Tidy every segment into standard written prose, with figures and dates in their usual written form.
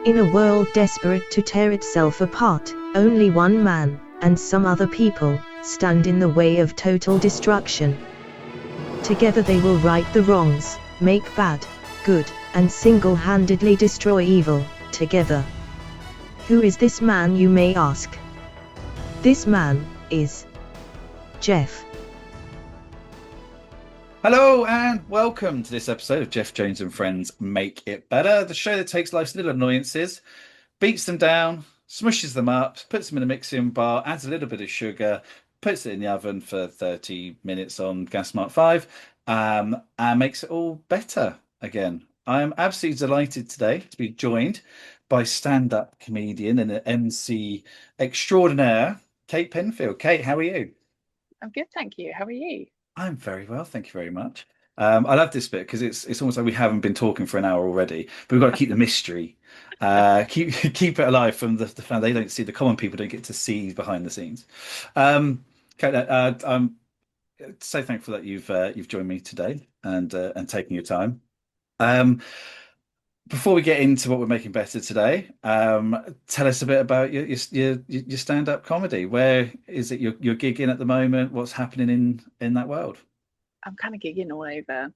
In a world desperate to tear itself apart, only one man, and some other people, stand in the way of total destruction. Together they will right the wrongs, make bad, good, and single-handedly destroy evil, together. Who is this man, you may ask? This man is Jeff. Hello and welcome to this episode of Jeff Jones and Friends Make It Better, the show that takes life's little annoyances, beats them down, smushes them up, puts them in a mixing bar, adds a little bit of sugar, puts it in the oven for 30 minutes on gas mark 5, and makes it all better again. I am absolutely delighted today to be joined by stand-up comedian and an MC extraordinaire, Kate Penfield. Kate, how are you? I'm good, thank you. How are you? I'm very well, thank you very much. I love this bit because it's almost like we haven't been talking for an hour already, but we've got to keep the mystery, keep it alive from the fan. They don't see the common people don't get to see behind the scenes. Okay, I'm so thankful that you've joined me today and taking your time. Um, Before we get into what we're making better today, tell us a bit about your stand-up comedy. Where is it you're gigging at the moment? What's happening in that world? I'm kind of gigging all over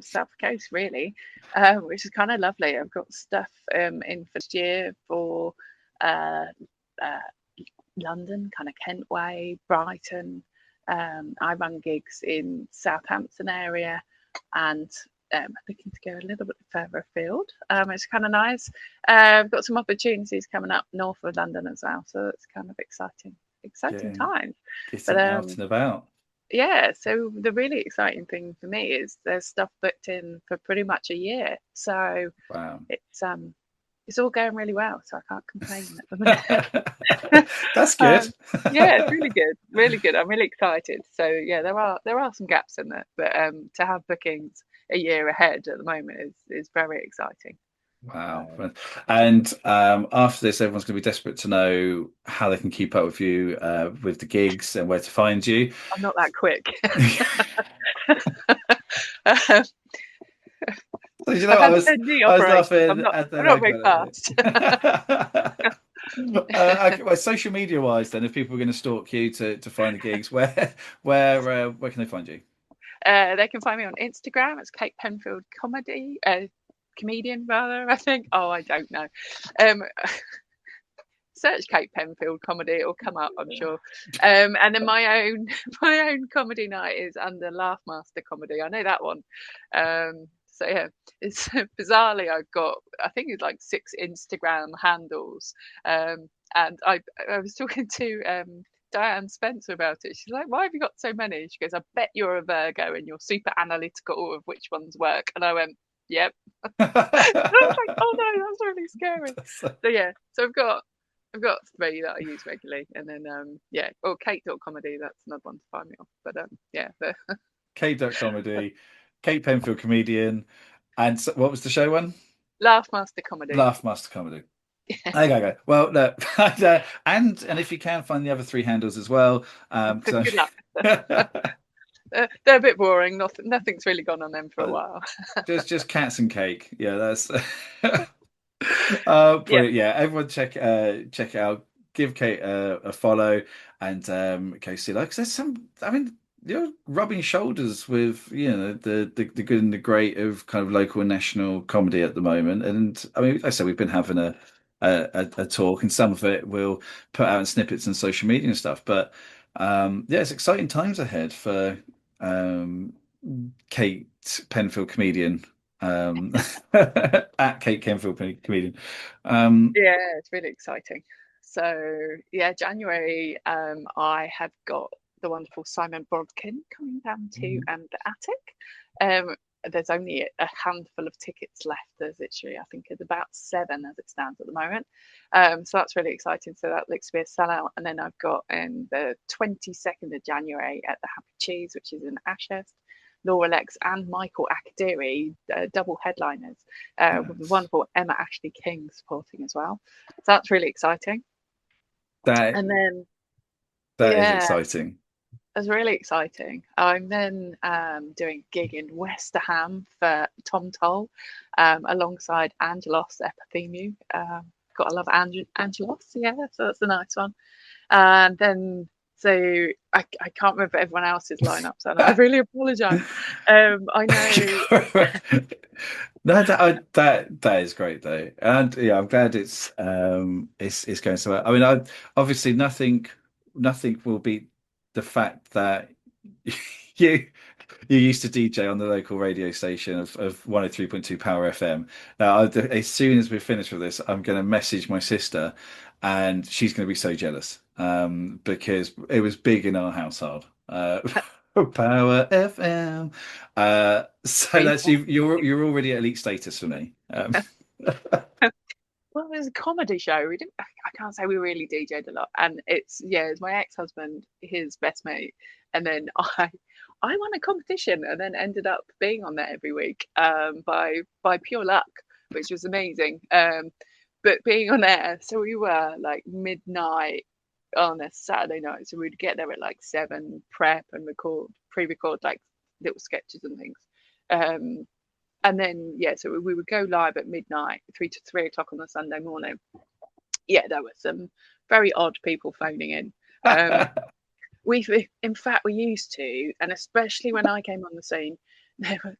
South Coast, really, which is kind of lovely. I've got stuff in first year for uh, uh, London, kind of Kent Way, Brighton. I run gigs in Southampton area and looking to go a little bit further afield. It's kind of nice. I've got some opportunities coming up north of London as well, so it's kind of exciting Getting times. But getting out and about. yeah, so the really exciting thing for me is there's stuff booked in for pretty much a year. So Wow. it's all going really well, so I can't complain at the minute. That's good. um, yeah, it's really good, really good. I'm really excited. So yeah, there are some gaps in there, but to have bookings a year ahead at the moment is very exciting. Wow. Um, And after this, everyone's going to be desperate to know how they can keep up with you with the gigs and where to find you. I'm not that quick. um, So, you know, I've had 10 knee I was operations. laughing I'm not and then I'm I not very got fast. it. Okay, well, social media wise, then, if people are going to stalk you to find the gigs, where can they find you? They can find me on Instagram. It's Kate Penfield Comedy, comedian rather. I think. Oh, I don't know. Um, Search Kate Penfield Comedy; it'll come up, I'm sure. And then my own my own comedy night is under Laughmaster Comedy. I know that one. So yeah, it's bizarrely I've got I think it's like 6 Instagram handles. And I was talking to Diane Spencer about it. She's like, "Why have you got so many?" She goes, "I bet you're a Virgo and you're super analytical of which ones work." And I went, "Yep." And I was like, "Oh no, that's really scary." So yeah, so I've got 3 that I use regularly, and then yeah, or Kate.comedy. That's another one to find me on. But yeah, the Kate.comedy, Kate Penfield comedian, and what was the show one? Laughmaster Comedy. Laughmaster comedy. Okay. Well, look, and if you can find the other three handles as well, because Good luck. I'm They're a bit boring. Nothing's really gone on them for a while. just cats and cake. Yeah, that's Yeah, brilliant. Yeah, everyone check it out. Give Kate a follow and okay, see like 'cause there's some. I mean, you're rubbing shoulders with the good and the great of kind of local and national comedy at the moment. And I mean, like I said, we've been having a talk, and some of it we'll put out in snippets on social media and stuff. But yeah, it's exciting times ahead for um, Kate Penfield comedian at Kate Penfield comedian. Um, yeah, it's really exciting. So yeah, January, I have got the wonderful Simon Brodkin coming down to the attic. There's only a handful of tickets left. There's literally, I think, it's about 7 as it stands at the moment. So that's really exciting. So that looks to be a sellout. And then I've got in the 22nd of January at the Happy Cheese, which is in Ashurst. Laura Lex and Michael Akadiri, double headliners, with the yes. wonderful Emma Ashley King supporting as well. So that's really exciting. That And then, that is yeah, exciting. was really exciting. I'm then doing a gig in Westerham for Tom Toll, alongside Angelos Epithemiou. Gotta love Angelos, yeah, so that's a nice one. And then, so I can't remember everyone else's lineups, and I really apologise. I know. No, that is great though, and yeah, I'm glad it's going so well. I mean, obviously nothing will beat the fact that you you used to DJ on the local radio station of 103.2 Power FM. Now, as soon as we're finished with this, I'm going to message my sister, and she's going to be so jealous because it was big in our household. Power FM. So that's you're already at elite status for me. Well, it was a comedy show. We didn't. I can't say we really DJ'd a lot, and it's my ex-husband, his best mate, and then I won a competition, and then ended up being on there every week, by pure luck, which was amazing. But being on air, so we were like midnight on a Saturday night, so we'd get there at like 7, prep and pre-record like little sketches and things. And then so we would go live at midnight, 3 o'clock on the Sunday morning. Yeah, there were some very odd people phoning in. In fact, we used to, and especially when I came on the scene,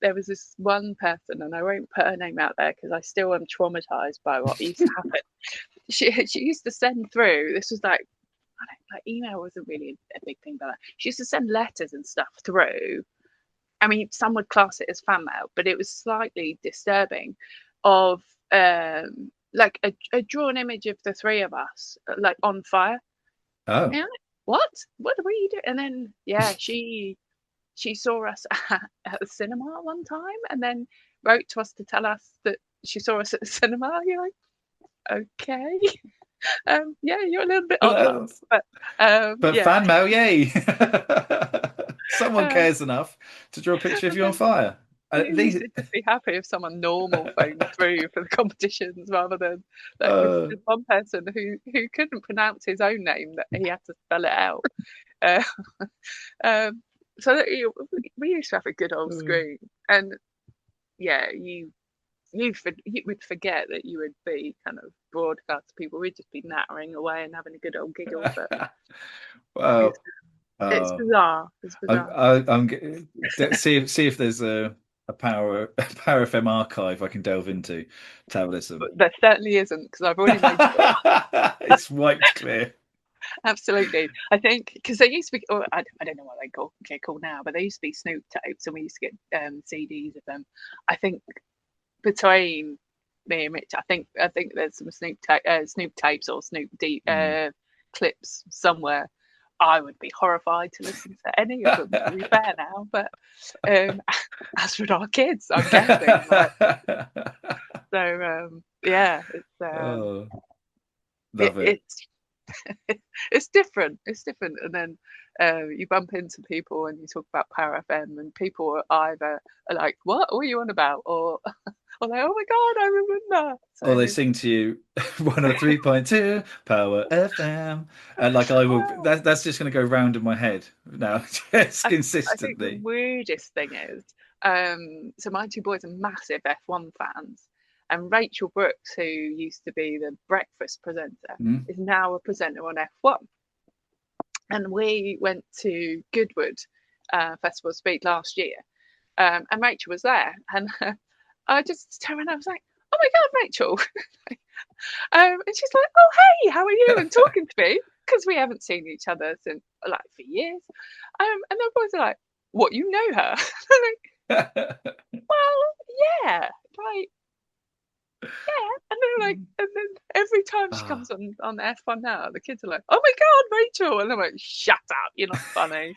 there was this one person, and I won't put her name out there because I still am traumatized by what used to happen. She used to send through. This was like, email wasn't really a big thing, but she used to send letters and stuff through. I mean, some would class it as fan mail, but it was slightly disturbing, of like a drawn image of the three of us like on fire. Oh, And I'm like, what were you doing? And then she saw us at the cinema one time, and then wrote to us to tell us that she saw us at the cinema. You're like, okay. You're a little bit odd, but fan mail, yay! Someone cares enough to draw a picture of you on fire. At least it'd just be happy if someone normal phoned through for the competitions, rather than like this one person who couldn't pronounce his own name, that he had to spell it out. So that we used to have a good old screen, and you would forget that you would be kind of broadcast people. We'd just be nattering away and having a good old giggle. But well, it's bizarre. It's bizarre. I'm see if there's a Power FM archive I can delve into to have a listen. But there certainly isn't, because I've already made it. It's wiped clear. Absolutely. I think because they used to be, or I don't know what they're called now, but they used to be Snoop tapes, and we used to get CDs of them. I think between me and Mitch, I think there's some Snoop tapes or Snoop clips somewhere. I would be horrified to listen to any of them, to be fair now. But as for our kids, I'm guessing. It's different. It's different. And then you bump into people and you talk about Power FM, and people are either like, "What are you on about?" or like, "Oh my God, I remember." So, or they sing to you 103.2 Power FM, and like I will. That's just going to go round in my head now, just consistently. I think the weirdest thing is, so my two boys are massive F1 fans. And Rachel Brooks, who used to be the breakfast presenter, is now a presenter on F1. And we went to Goodwood Festival of Speed last year, and Rachel was there. And I just turned around and I was like, "Oh my God, Rachel." And she's like, "Oh, hey, how are you?" And talking to me, because we haven't seen each other since for years. And the boys are like, "What, you know her?" I'm like, "Well, yeah, right. Yeah," and they're like, and then every time she comes on F1 now, the kids are like, "Oh my God, Rachel!" And I'm like, "Shut up, you're not funny."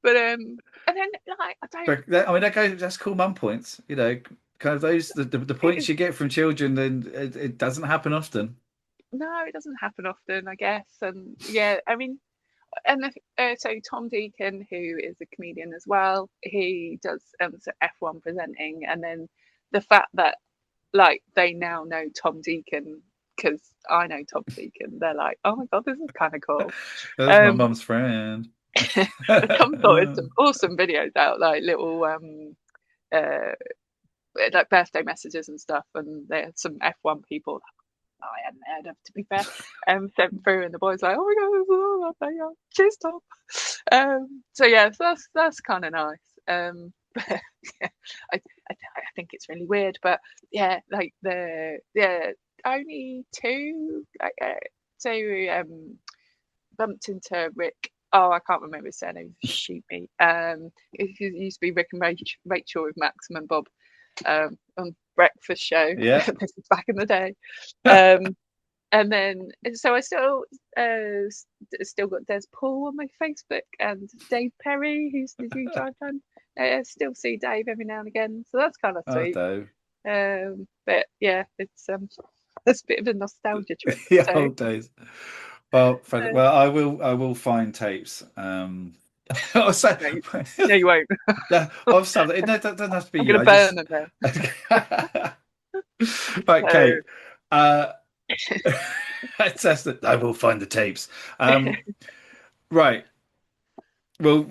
But and then like I don't. I mean, that's cool mum points. You know, kind of those the points you get from children, and it doesn't happen often. No, it doesn't happen often, I guess. And yeah, I mean. And so Tom Deacon, who is a comedian as well, he does F1 presenting, and then the fact that like they now know Tom Deacon because I know Toxic, and they're like, "Oh my god, this is kind of cool." That's my mum's friend. Tom sorted some awesome videos out, like little like birthday messages and stuff, and they had some F1 people I hadn't heard of, to be fair, sent through, and the boys like, "Oh my god, cheers, Tom." So yeah, so that's kind of nice. But yeah, I think it's really weird, but yeah, like only two, bumped into Rick. Oh, I can't remember his surname. Shoot me. It used to be Rick and Rachel with Maxim and Bob on breakfast show. Yeah. This is back in the day. And then, so I still got Des Paul on my Facebook, and Dave Perry, who's the huge fan. I still see Dave every now and again, so that's kind of sweet. But yeah, it's a bit of a nostalgia trip. Yeah, old days. Well, I will find tapes. I'll say, no, you won't. Of something. It doesn't have to be I'm you. going to burn them there. Right, Kate. I will find the tapes. Right. We'll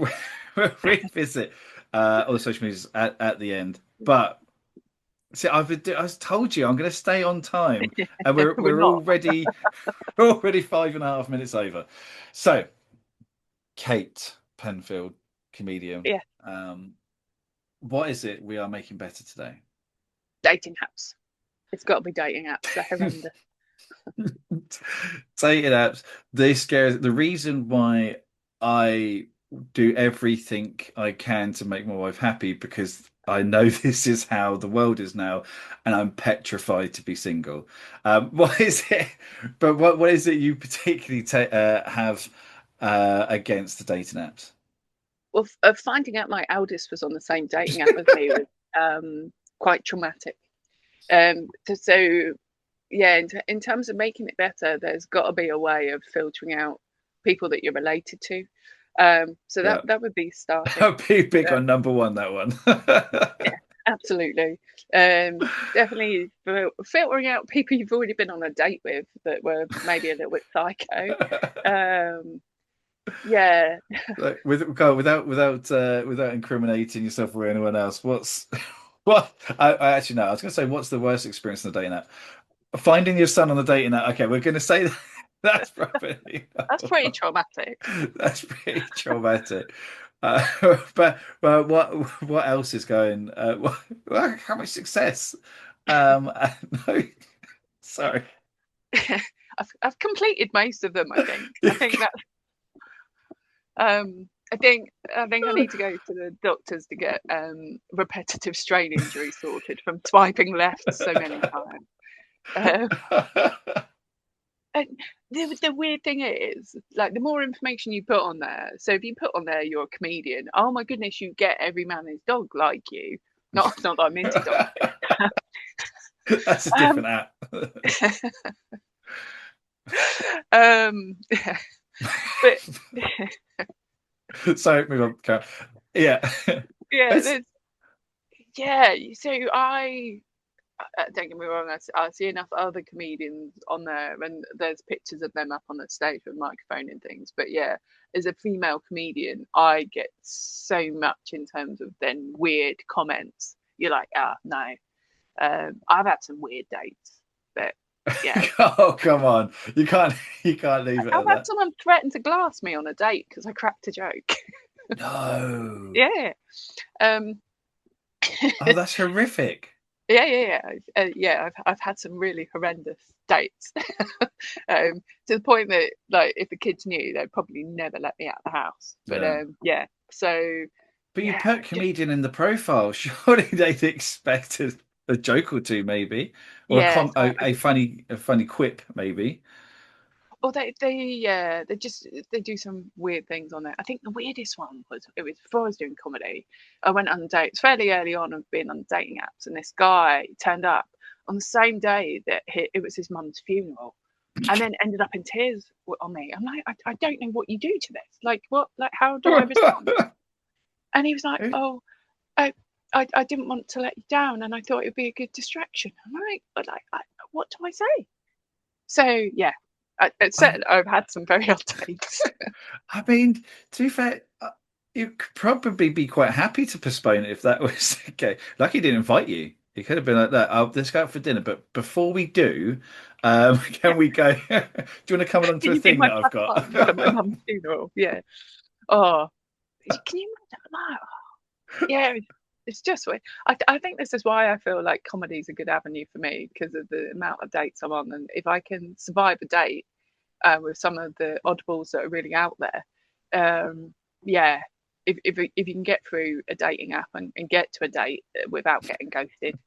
revisit all the social medias at the end. But see, I told you I'm going to stay on time, and we're already 5.5 minutes over. So, Kate Penfield, comedian. Yeah. What is it we are making better today? Dating apps. It's got to be dating apps. They're horrendous. Dating apps. They scare. The reason why I do everything I can to make my wife happy, because I know this is how the world is now, and I'm petrified to be single. What is it? But what is it you particularly have against the dating apps? Well, finding out my eldest was on the same dating app as me was quite traumatic. So yeah, in terms of making it better, there's got to be a way of filtering out people that you're related to. So that would be starting. That would be big on number one, that one. Yeah, absolutely. Definitely filtering out people you've already been on a date with that were maybe a little bit psycho. Yeah. Like, without incriminating yourself or anyone else, what I actually know. I was going to say, what's the worst experience on the dating app? Finding your son on the dating app. Okay, we're going to say that's probably that's pretty traumatic. That's pretty traumatic. But what else is going? How much success? No, sorry. I've completed most of them. I think that's. I think I need to go to the doctors to get repetitive strain injury sorted from swiping left so many times. And the weird thing is, like, the more information you put on there, so if you put on there you're a comedian, oh my goodness, you get every man and his dog like you. Not that I'm into dogs. That's a different app. But sorry, move on. Yeah. Yeah. So I don't get me wrong, I see enough other comedians on there, and there's pictures of them up on the stage with a microphone and things. But yeah, as a female comedian, I get so much in terms of then weird comments. You're like, no. I've had some weird dates, but yeah. Oh, come on. You can't leave it. I've had someone threaten to glass me on a date because I cracked a joke. No. Yeah. Oh, that's horrific. Yeah. I've had some really horrendous dates, to the point that, like, if the kids knew, they'd probably never let me out of the house. But yeah. So. But you put comedian in the profile. Surely they'd expect a joke or two, maybe, or a funny quip, maybe. Well, they do some weird things on there. I think the weirdest one was before I was doing comedy. I went on dates fairly early on of being on dating apps, and this guy turned up on the same day that it was his mum's funeral, and then ended up in tears on me. I'm like, I don't know what you do to this. Like, what? Like, how do I respond? And he was like, oh, I didn't want to let you down, and I thought it'd be a good distraction. I'm like, what do I say? So yeah, I've had some very odd dates. I mean, to be fair, you could probably be quite happy to postpone it if that was okay. Like he didn't invite you. He could have been like that. Let's go out for dinner, but before we do, can we go? Do you want to come along to Can a you be thing my that I've plus got? one for my mum's funeral? Yeah. Oh, can you imagine that? Yeah, it's just weird. I think this is why I feel like comedy is a good avenue for me because of the amount of dates I'm on, and if I can survive a date with some of the oddballs that are really out there, yeah. If you can get through a dating app and get to a date without getting ghosted,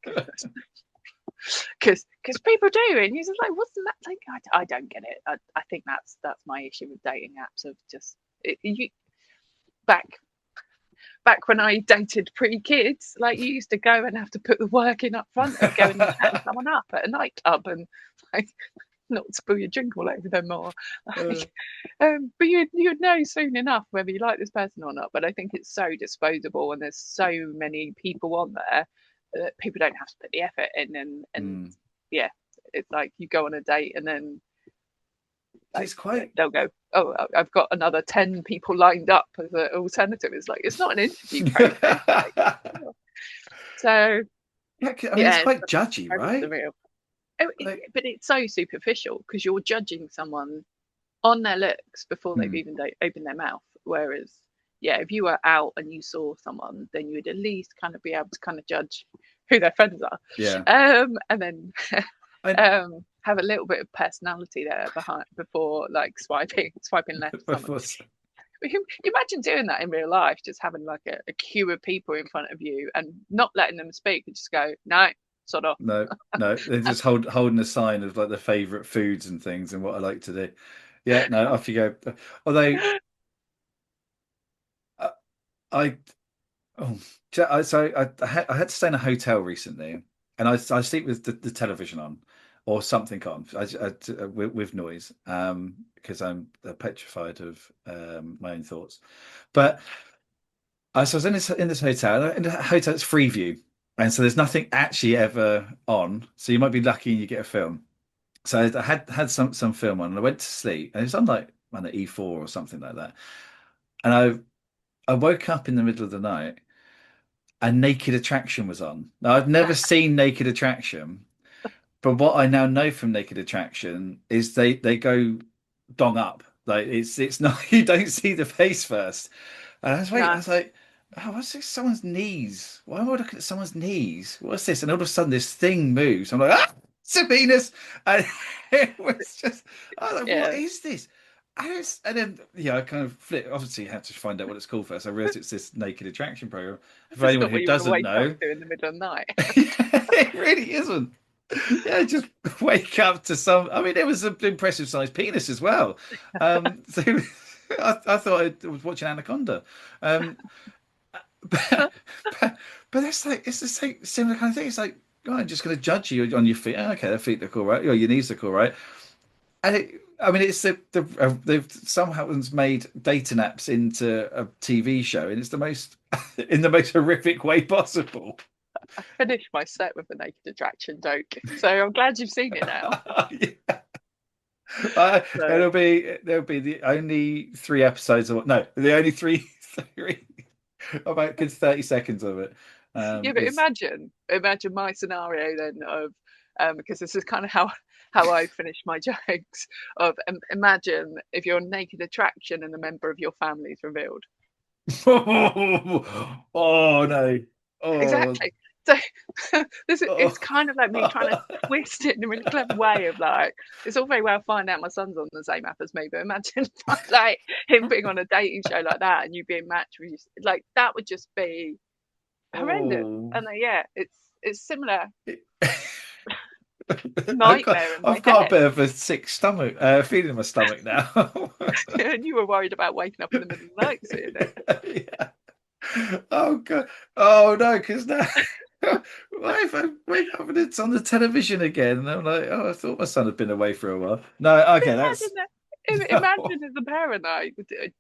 because people do, and you're just like, what's that thing? I don't get it. I think that's my issue with dating apps of just you back when I dated pre-kids, like you used to go and have to put the work in up front of going and chatting someone up at a nightclub and like not spill your drink all over them more. Like, but you'd know soon enough whether you like this person or not. But I think it's so disposable and there's so many people on there that people don't have to put the effort in and yeah, it's like you go on a date and then like, It's quite. they'll go, oh, I've got another 10 people lined up as an alternative. It's like it's not an interview process. Like, so Yeah, I mean, it's quite judgy, very right? surreal. Like, But it's so superficial because you're judging someone on their looks before they've even opened their mouth. Whereas, yeah, if you were out and you saw someone, then you would at least kind of be able to kind of judge who their friends are. yeah. And then have a little bit of personality there behind before like swiping left. Imagine doing that in real life, just having like a queue of people in front of you and not letting them speak and just go, no, sort of. No, they're just holding a sign of like their favorite foods and things and what I like to do. Yeah, no, off you go. Although I I had to stay in a hotel recently, and I sleep with the television on or something on with noise because I'm petrified of my own thoughts. But so I was in this hotel. In the hotel, it's free view, and so there's nothing actually ever on. So you might be lucky and you get a film. So I had some film on, and I went to sleep, and it was on like on the E4 or something like that. And I woke up in the middle of the night, and Naked Attraction was on. Now I've never seen Naked Attraction, but what I now know from Naked Attraction is they go dong up. Like it's not you don't see the face first. And I was waiting, I was like, oh, what's this? Someone's knees. Why am I looking at someone's knees? What's this? And all of a sudden this thing moves. I'm like, ah, it's a penis. And it was just, I was like, what is this? And then, I kind of flipped. Obviously, had to find out what it's called first. I realized it's this Naked Attraction program. For anyone who doesn't know, in the middle of the night. it really isn't. Yeah, just wake up to some. I mean, it was an impressive sized penis as well. So I thought I was watching Anaconda. But that's like it's the same similar kind of thing. It's like, oh, I'm just going to judge you on your feet. Oh, okay, their feet look all right. Your knees look all right. And I mean, it's they've somehow made dating apps into a TV show, and it's the most in the most horrific way possible. I finished my set with a Naked Attraction joke, so I'm glad you've seen it now. There'll be the only 3 episodes of the only three about 30 seconds of it. Yeah, but imagine my scenario then of because this is kind of how I finish my jokes of imagine if you're a Naked Attraction and a member of your family is revealed. Oh no! Oh. Exactly. So it's kind of like me trying to twist it in a really clever way of like it's all very well finding out my son's on the same app as me, but imagine like him being on a dating show like that and you being matched with like that would just be horrendous. And it's similar. Nightmare. I've got a bit of a sick stomach, feeling in my stomach now. And you were worried about waking up in the middle of the night seeing it. Yeah. Oh god. Oh no, because now if I wake up and it's on the television again, and I'm like, oh, I thought my son had been away for a while. No, okay, Imagine as a parent,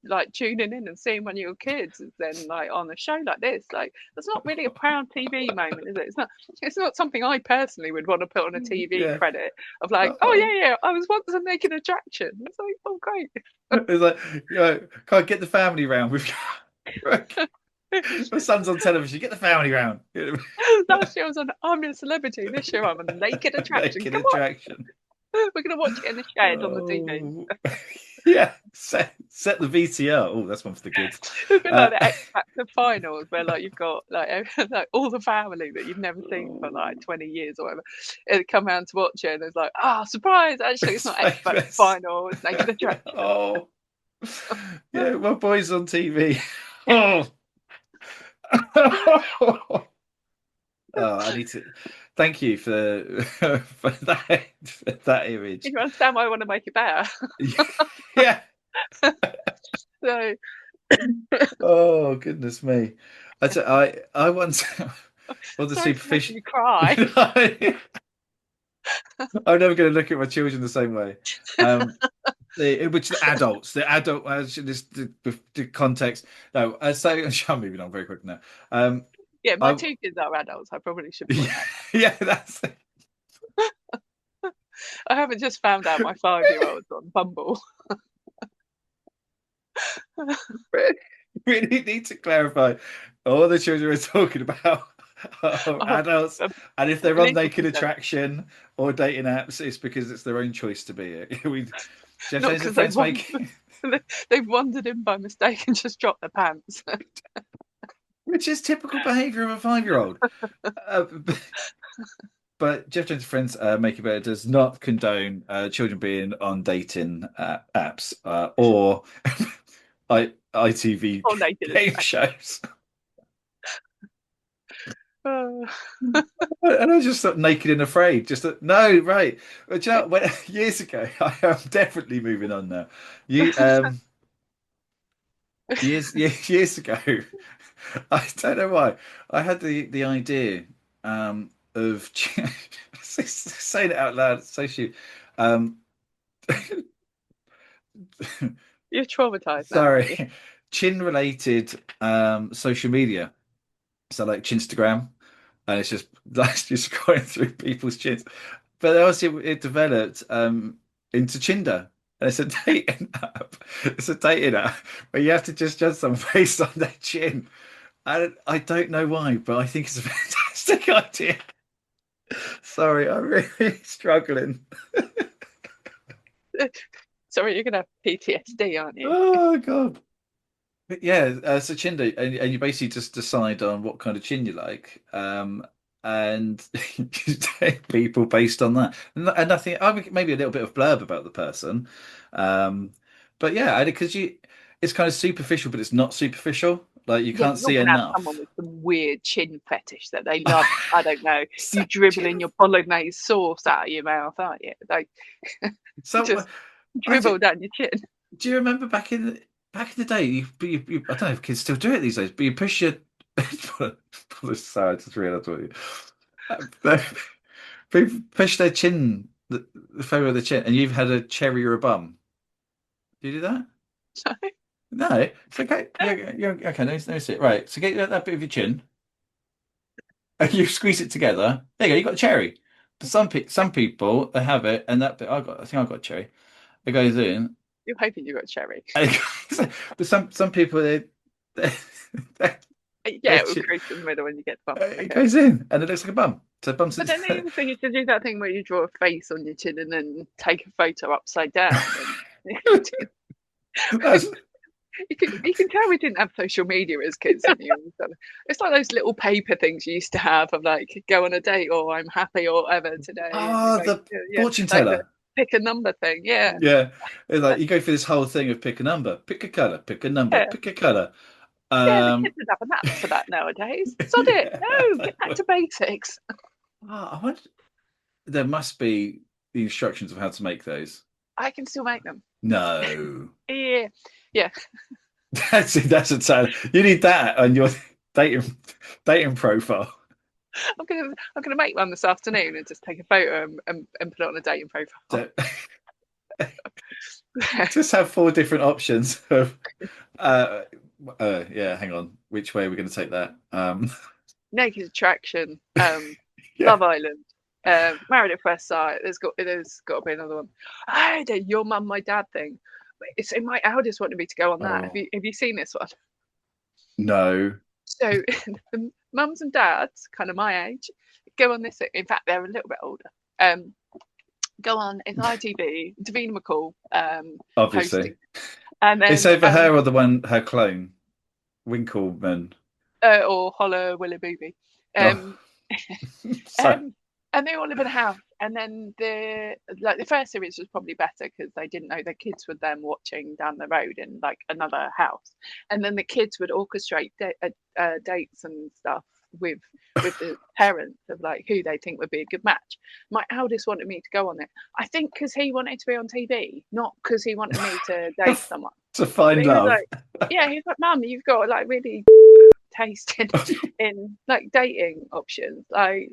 like tuning in and seeing one of your kids then like on a show like this. Like, that's not really a proud TV moment, is it? It's not something I personally would want to put on a TV Yeah. credit of like, oh yeah, I was once a naked attraction. It's like, oh great. It's like, can't get the family round. My son's on television. Get the family round. Last year I was on I'm a Celebrity. This year I'm a naked attraction. Naked Come attraction. on, we're gonna watch it in the shed on the TV. Oh. Yeah, set the VCR. Oh, that's one for the kids. It'd be like the X Factor finals where like you've got like all the family that you've never seen for like 20 years or whatever. It'd come round to watch it and it's like, surprise! Actually, it's not X Factor final. It's naked attraction. Oh, yeah, my boy's on TV. Oh. I need to thank you for that image. You understand why I want to make it better? Yeah. So, oh goodness me! I once well the sorry to make superficial. you cry. I'm never going to look at my children the same way. Which the adult, the context. No, so I'm moving on very quick now. Yeah, my two kids are adults. I probably should. Yeah, that's it. I haven't just found out my 5-year-old's on Bumble. Really need to clarify. All the children we're talking about are adults, and if they're on naked attraction or dating apps, it's because it's their own choice to be it. They've wandered in by mistake and just dropped their pants. Which is typical behaviour of a 5-year-old. But Jeff Jones' Friends Make It Better does not condone children being on dating apps or ITV or naked game shows. Oh. And I just thought Naked and Afraid. No, right. But you know, years ago, I am definitely moving on now. Years ago, I don't know why I had the idea of saying it out loud. It's so stupid. You're traumatized. Sorry, chin-related social media. So like Chinstagram, and it's just going through people's chins. But obviously it developed into Chinder. And it's a dating app. It's a dating app where you have to just judge someone based on their chin. I don't know why, but I think it's a fantastic idea. Sorry, I'm really struggling. Sorry, you're gonna have PTSD, aren't you? Oh God. But yeah, so Chinder, and you basically just decide on what kind of chin you like, and you take people based on that. And I think maybe a little bit of blurb about the person, but yeah, because it's kind of superficial, but it's not superficial. Like you can't see enough. Someone with some weird chin fetish that they love. I don't know. You dribbling your bolognese sauce out of your mouth, aren't you? Like just dribble down your chin. Do you remember back in the day? You I don't know if kids still do it these days, but you push your. Sorry, I just realised what people push their chin, the favour of the chin, and you've had a cherry or a bum. Do you do that? Sorry? No, it's okay. You're okay. No, sit. Right. So get that bit of your chin, and you squeeze it together. There you go. You got a cherry. But some people they have it, and that bit I think I got a cherry. It goes in. You're hoping you got a cherry. But some people they yeah, it will crease in the middle when you get the bum. It goes in, and it looks like a bum. So bums. But then the other thing is to do that thing where you draw a face on your chin and then take a photo upside down. You can tell we didn't have social media as kids. It's like those little paper things you used to have of like go on a date or I'm happy or whatever today. Oh, the fortune teller. Pick a number thing, yeah. Yeah, it's like you go through this whole thing of pick a number, pick a colour, pick a number, pick a colour. Yeah, the kids would have an app for that nowadays. Sod it. No, get back to basics. I wonder, there must be the instructions of how to make those. I can still make them. No. Yeah. That's a time. You need that on your dating profile. I'm gonna make one this afternoon and just take a photo and put it on a dating profile. just have four different options of uh yeah, hang on. Which way are we going to take that? Naked Attraction, Yeah. Love Island, Married at First Sight. There's got to be another one. I did Your Mum, My Dad thing. So my eldest wanted me to go on that. Have Oh, you seen this one? no. So the mums and dads, kind of my age, go on this. In fact, they're a little bit older. Um, Go on. It's ITV. Davina McCall Obviously. hosting, and It's then over her or the one, her clone, Winkleman. or Holla Willy Booby. Oh, Um, so, Um, and they all live in a house. And then the first series was probably better because they didn't know their kids were then watching down the road in like another house. And then the kids would orchestrate dates and stuff with the parents of like who they think would be a good match. My eldest wanted me to go on it. I think because he wanted to be on TV, not because he wanted me to date someone. to But find he was love. like, yeah, he was like, Mum, you've got like really taste in like dating options, like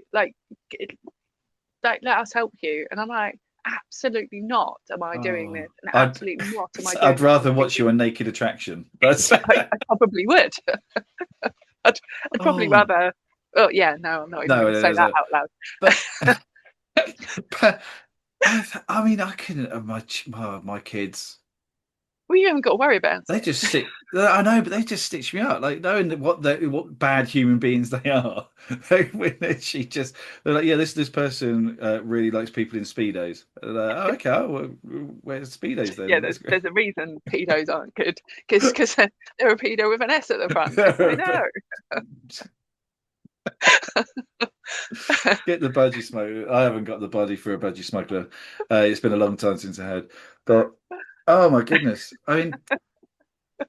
let us help you. And I'm like, absolutely not am I doing Oh, this, and absolutely not am I I'd doing this on rather watch you TV. on Naked Attraction. That's I probably would. I'd probably oh rather, oh yeah, no, I'm not even no, going to say there's that a out loud. but but I mean I couldn't my kids. Well, you haven't got to worry about They it. just stick. I know, but they just stitch me up. Like knowing what bad human beings they are. She just they're like, yeah, this person really likes people in speedos. Like, oh, okay, oh, well, where's speedos then? Yeah, Well, that's great. there's a reason pedos aren't good, because they're a pedo with an S at the front. I know. Get the budgie smuggler. I haven't got the body for a budgie smuggler. It's been a long time since I had. But oh my goodness, I mean,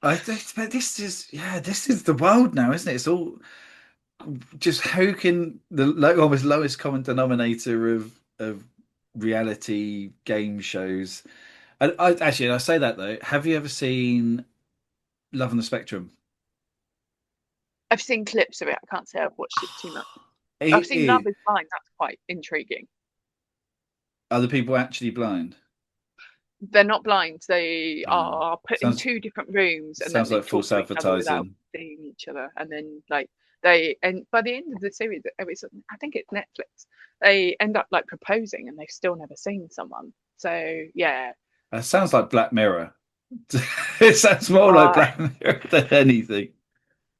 but this is yeah, this is the world now, isn't it? It's all just how can the almost lowest common denominator of reality game shows. And I say that though. Have you ever seen Love on the Spectrum? I've seen clips of it. I can't say I've watched it too much. I've It, seen Love it, Is Blind. That's quite intriguing. are the people actually blind? They're not blind. They Uh, are put in sounds two different rooms, and then sounds they like talk false to each other without advertising. seeing each other. And then like and by the end of the series, I think it's Netflix. They end up like proposing, and they've still never seen someone. So yeah, Sounds like Black Mirror. It sounds more like I Black Mirror than anything.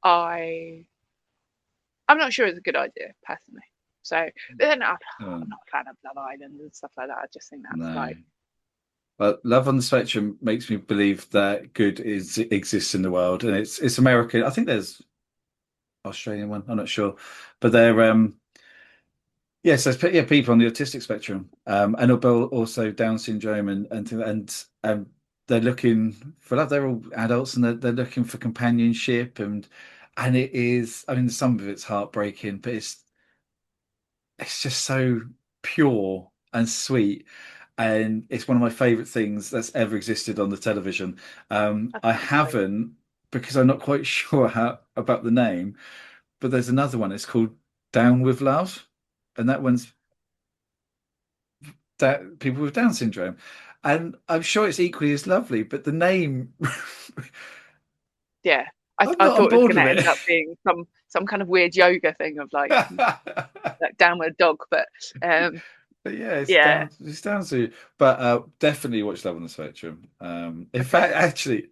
I I'm not sure it's a good idea personally. So but then Oh, I'm not a fan of Love Island and stuff like that. I just think that's no. like But Love on the Spectrum makes me believe that good exists in the world, and it's American. I think there's Australian one. I'm not sure, but they're yes, there's yeah people on the autistic spectrum, and also Down syndrome and they're looking for love. They're all adults, and they're looking for companionship, and it is. I mean, some of it's heartbreaking, but it's just so pure and sweet. And it's one of my favorite things that's ever existed on the television. that I sounds great. haven't because I'm not quite sure how about the name, but there's another one. It's called Down with Love, and that one's that people with Down syndrome, and I'm sure it's equally as lovely. But the name, Yeah. I'm I not on thought it was board going with to it. end up being some kind of weird yoga thing of like downward dog, but But yeah, yeah, it's down to, but definitely watch Love on the Spectrum. In okay. fact, actually,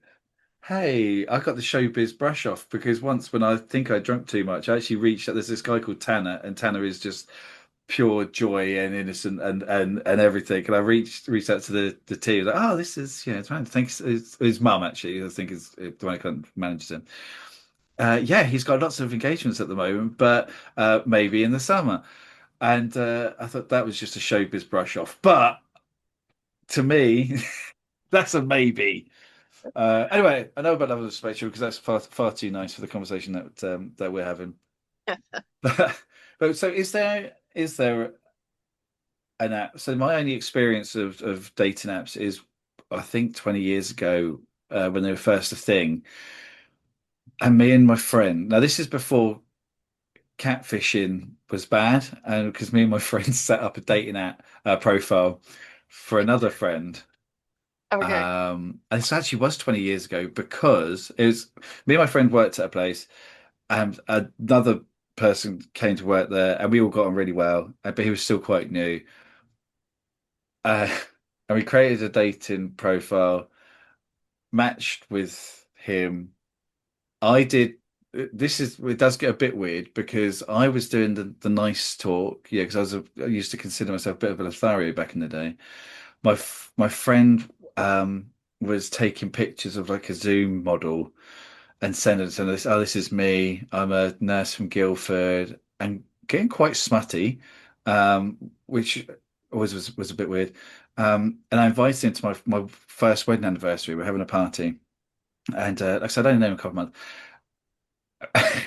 hey, I got the showbiz brush off because once when I think I drank too much, I actually reached out. There's this guy called Tanner, and Tanner is just pure joy and innocent and everything. And I reached out to the team, like, oh, this is it's fine. Thanks. His mum actually, I think is the one who kind of manages him. Yeah, he's got lots of engagements at the moment, but maybe in the summer. And I thought that was just a showbiz brush off. But to me, that's a maybe. Anyway, I know about Love of the Spectrum because that's far too nice for the conversation that we're having. But so is there an app? So my only experience of dating apps is I think 20 years ago when they were first a thing. And me and my friend, now this is before catfishing was bad, and because me and my friend set up a dating app profile for another friend. Okay. And this actually was 20 years ago because it was me and my friend worked at a place, and another person came to work there, and we all got on really well, but he was still quite new. Uh, and we created a dating profile, matched with him. I did. It does get a bit weird because I was doing the nice talk, yeah, because I used to consider myself a bit of a Lothario back in the day. My friend was taking pictures of like a Zoom model and sending it to this. Oh, this is me. I'm a nurse from Guildford, and getting quite smutty, which always was a bit weird. And I invited him to my first wedding anniversary. We're having a party, and like I said, I only know him a couple of months.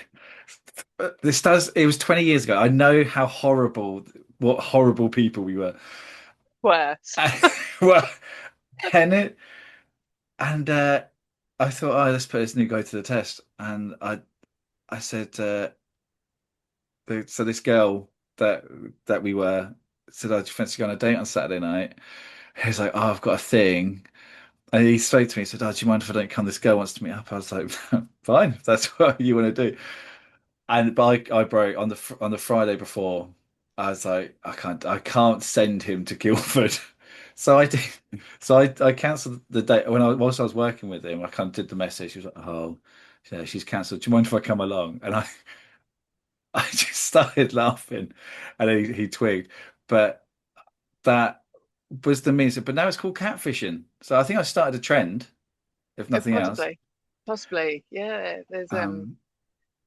It was 20 years ago. I know how horrible, what horrible people we were. Worse. Well, and and I thought, oh, let's put this new guy to the test. And I said, so this girl that we were said, "Oh, do you fancy going on a date on Saturday night?" He was like, "Oh, I've got a thing." And he spoke to me. He said, "Oh, do you mind if I don't come? This girl wants to meet up." I was like, "Fine, if that's what you want to do." And but I broke on the Friday before. I was like, I can't send him to Guildford. So I did. So I cancelled the date whilst I was working with him. I kind of did the message. He was like, "Oh, yeah, she's cancelled. Do you mind if I come along?" And I just started laughing, and he twigged. But that was the means. But now it's called catfishing. So I think I started a trend, if nothing else. Possibly. Possibly. Yeah. Um,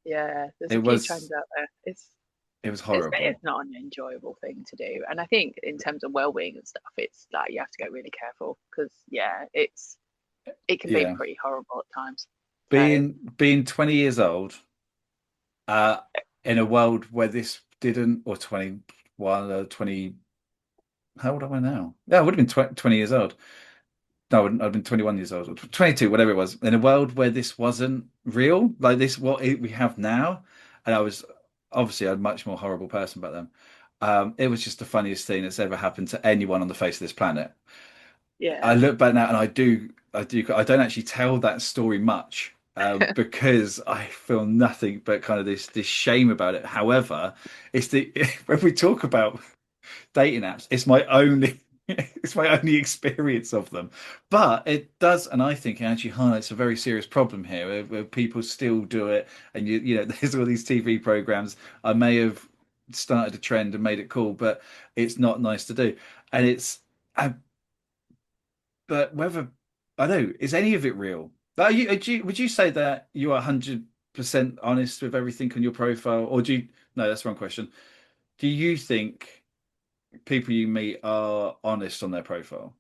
There's it a few trends was out there. it was It's horrible. not an enjoyable thing to do. And I think in terms of well-being and stuff, it's like you have to go really careful because it can be Yeah. pretty horrible at times. So Being 20 years old, uh, in a world where this didn't, or 21, 20, how old am I now? Yeah, I would have been 20 years old. No, I wouldn't, I'd been 21 years old, or 22, whatever it was. In a world where this wasn't real, like this, we have now, and I was obviously a much more horrible person back then. It was just the funniest thing that's ever happened to anyone on the face of this planet. I yeah. look back now and I don't actually tell that story much because I feel nothing but kind of this shame about it. However, it's the when we talk about dating apps, it's my only it's my only experience of them. But it does, and I think it actually highlights a very serious problem here where people still do it, and you know there's all these TV programs. I may have started a trend and made it cool, but it's not nice to do, and it's. But whether I know is any of it real? Would you say that you are 100% honest with everything on your profile, or do you? No, that's the wrong question. Do you think people you meet are honest on their profile?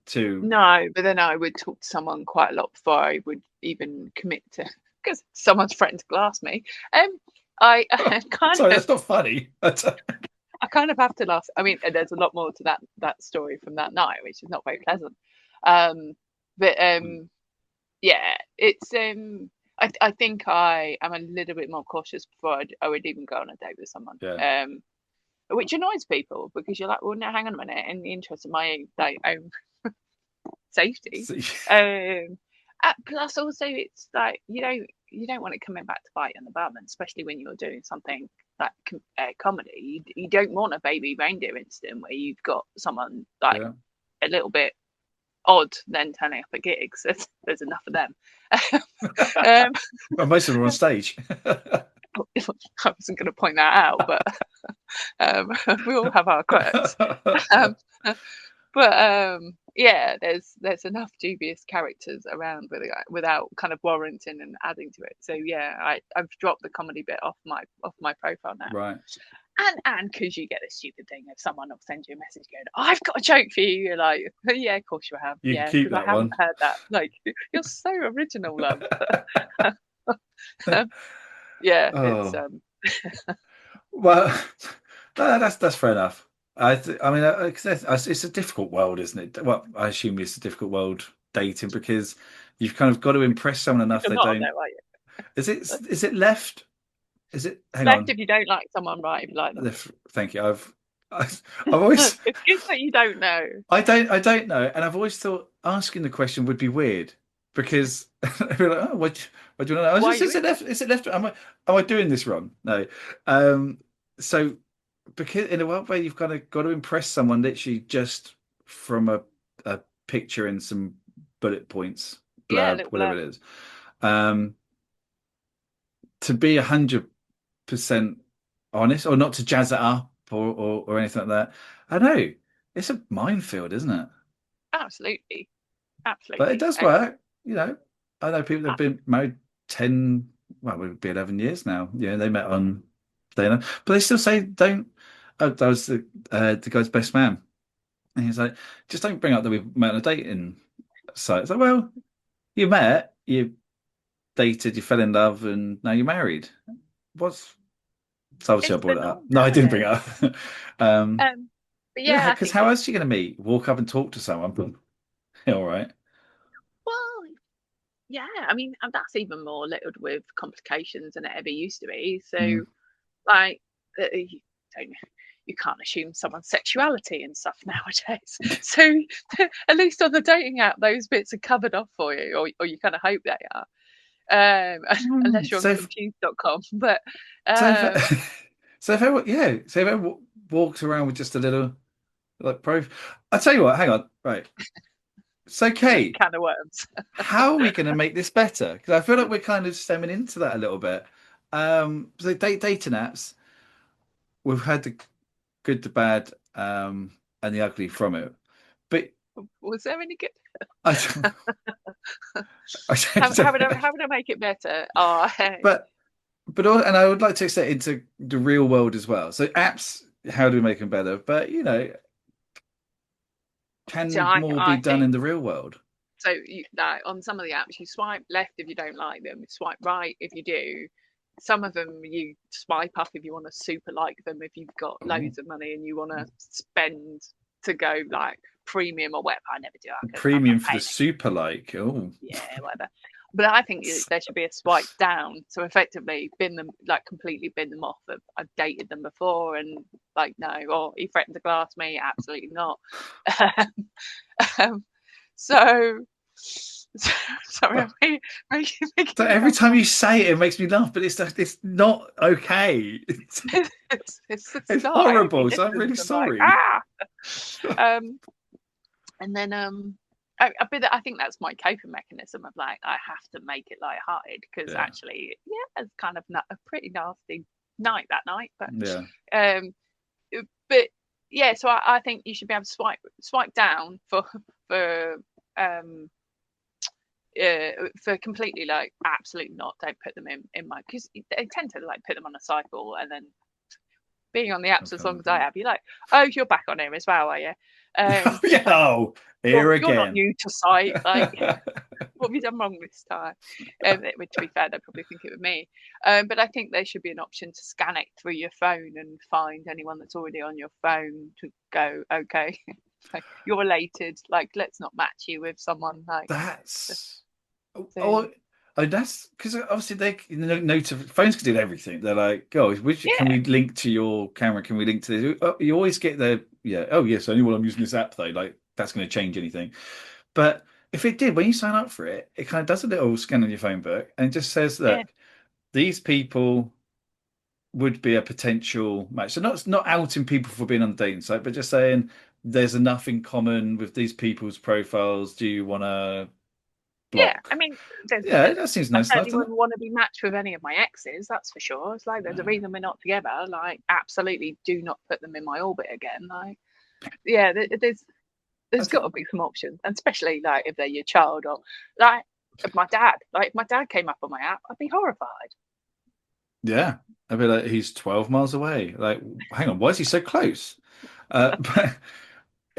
To No, but then I would talk to someone quite a lot before I would even commit to because someone's threatened to glass me. Um, I kind sorry, of that's not funny. I kind of have to laugh. I mean, there's a lot more to that story from that night, which is not very pleasant. Um, but yeah, it's I think I am a little bit more cautious before I would even go on a date with someone. Yeah. Which annoys people because you're like, well, no, hang on a minute. In the interest of my like own safety, See, plus also it's like you don't want it coming back to bite you on the bum, and especially when you're doing something like comedy. You don't want a baby reindeer incident where you've got someone like yeah. a little bit odd then turning up at gigs. There's enough of them. um, Well, most of them are on stage. I wasn't going to point that out, but we all have our quirks. Um, but yeah, there's enough dubious characters around without kind of warranting and adding to it. So yeah, I've dropped the comedy bit off my profile now. Right. And because you get a stupid thing if someone will send you a message going, "I've got a joke for you," you're like, "Yeah, of course you have, You can yeah," keep because I that haven't one. heard that. Like, you're so original, love. Yeah, it's Oh. Well, no, that's fair enough. I mean, 'cause it's a difficult world, isn't it? Well, I assume it's a difficult world dating because you've kind of got to impress someone enough you're they not on don't. there, are you? Is it left? Is it? It's Hang left on. if you don't like someone, right if you like them. Left. Thank you. I've I've always, It's good that you don't know. I don't know, and I've always thought asking the question would be weird because I'd be like, oh, what do you want to know? Why are Is you? it left? Is it left? Am I doing this wrong? No. So because in a world where you've kind of got to impress someone literally just from a picture and some bullet points, Yeah, a blurb, little whatever blurb. it is, um, to be 100% honest or not to jazz it up or anything like that. I know it's a minefield, isn't it? Absolutely, But it absolutely. does And work. I know people that have been married 10, well, it would be 11 years now. Yeah, they met on dinner, but they still say don't. Oh, that was the guy's best man, and he's like, just don't bring up that we met on a dating site. It's like, well, you met, you dated, you fell in love, and now you're married. What's So obviously I it's the brought it up. norm No, I didn't bring it nowadays. up. um, But yeah, yeah, I because think how that. else are you going to meet? Walk up and talk to someone? Yeah, all right. Well, yeah. I mean, and that's even more littered with complications than it ever used to be. Mm. So, like, you don't. You can't assume someone's sexuality and stuff nowadays. So, at least on the dating app, those bits are covered off for you, or you kind of hope they are. Unless you're on So, confused.com. But so, um, so if everyone, yeah, so if everyone walks around with just a little like pro, I tell you what, hang on, right. So, Kate, can of worms. how are we going to make this better? Because I feel like we're kind of stemming into that a little bit. So dating apps, we've had the good, the bad, and the ugly from it. But Was there any good? I don't, I How would I make it better? Oh, but and I would like to extend it into the real world as well. So apps, how do we make them better? But so can more be I done in think the real world? so. Like on some of the apps, you swipe left if you don't like them, swipe right if you do. Some of them you swipe up if you want to super like them. If you've got Oh, loads of money and you want to spend to go like premium or whatever. I never do that because I'm not premium for the paying. super like. Oh, Yeah, whatever. But I think there should be a swipe down. So effectively, bin them, like completely bin them off. I've dated them before, and like no, or he threatened to glass me. Absolutely not. um, so, sorry, I'm so making every myself time laugh. you say it, it makes me laugh. But it's not okay. It's It's not. I hope he horrible. So I'm really listens. I'm like sorry. um, and then I think that's my coping mechanism of like I have to make it light-hearted because Yeah, actually, yeah, it's kind of a pretty nasty night that night. yeah. Um, but yeah, so I think you should be able to swipe down for um for completely like absolutely not. Don't put them in my because they tend to like put them on a cycle and then being on the apps as long Okay. as I have, you're like, oh, you're back on here as well, are you? Yeah. Like Oh, here you're not again. new to sight. Like, what have you done wrong this time? Which, to be fair, they probably think it with me. But I think there should be an option to scan it through your phone and find anyone that's already on your phone to go, okay, you're related. Like, let's not match you with someone like That's so. oh, that's because obviously phones can do everything. They're like, oh, which can Yeah, we link to your camera? Can we link to this? Oh, you always get the yeah. Oh, yes, only while I'm using this app though. Like that's going to change anything. But if it did, when you sign up for it, it kind of does a little scan on your phone book and it just says, yeah, look, these people would be a potential match. So not outing people for being on the dating site, but just saying there's enough in common with these people's profiles. Do you want to yeah. I block? mean, there's, Yeah, there's that seems I nice enough, certainly doesn't it? wouldn't want to be matched with any of my exes, that's for sure. It's like there's a reason we're not together. Like, absolutely, do not put them in my orbit again. Like, yeah, I there's got think, to be some options, and especially like if they're your child or like if my dad. Like, if my dad came up on my app, I'd be horrified. yeah, I'd be like, he's 12 miles away. Like, hang on, why is he so close? But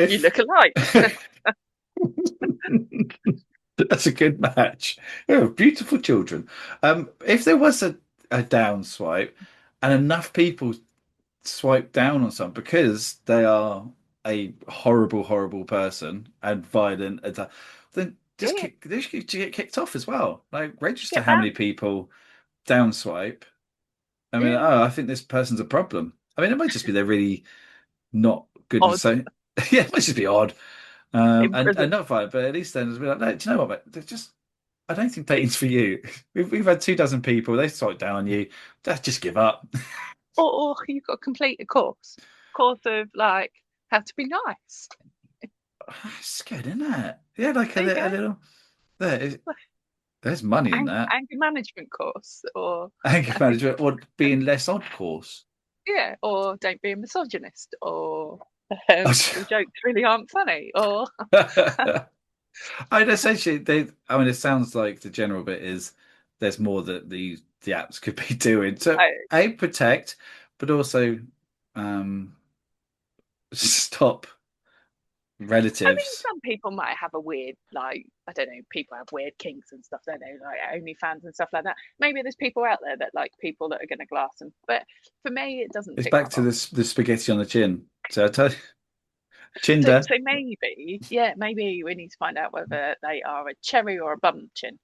You if look alike. that's a good match. Yeah, beautiful children. If there was a down swipe and enough people swipe down on someone because they are a horrible, horrible person and violent, then Yeah, they should get kicked off as well. Like register get how many banned. people down swipe. I mean, Yeah, oh, I think this person's a problem. I mean, it might just be they're really not good. Odd. So yeah, it might just be odd. In prison. And not fine, but at least then it's be like, no, do you know what, mate? They're just I don't think dating's for you. We've had 2 dozen people, they sort down on you. Just give up. Or you've got to complete a course of like how to be nice. It's good, isn't it? Yeah, like There you a go. little there's money in that. Anger management course, or Anger management or being less odd course. yeah, or don't be a misogynist, or your jokes really aren't funny, or I mean, essentially, I mean, it sounds like the general bit is there's more that the apps could be doing to I, protect, but also um, stop I mean, relatives. some people might have a weird, like, I don't know, people have weird kinks and stuff, don't they? Like OnlyFans and stuff like that. Maybe there's people out there that like people that are going to glass them. But for me, it doesn't It's tick back that to box. the spaghetti on the chin. So I tell you, So, Chinder, so maybe, yeah, maybe we need to find out whether they are a cherry or a bumpkin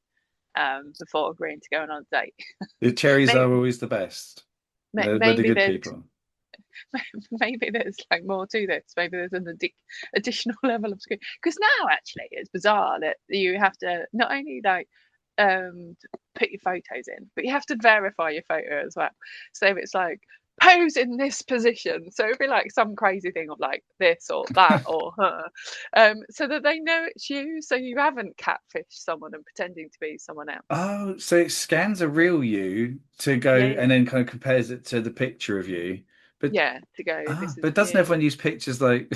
before agreeing to going on a date. the cherries are Maybe, always the best. They're the maybe good there's people. maybe there's like more to this. Maybe there's an additional level of scrutiny. Because now, actually, it's bizarre that you have to not only like put your photos in, but you have to verify your photo as well. So it's like pose in this position. So it'd be like some crazy thing of like this or that or her, so that they know it's you. So you haven't catfished someone and pretending to be someone else. Oh, so it scans a real you to go Yeah, and then kind of compares it to the picture of you. But yeah. To go, this is but doesn't you. everyone use pictures like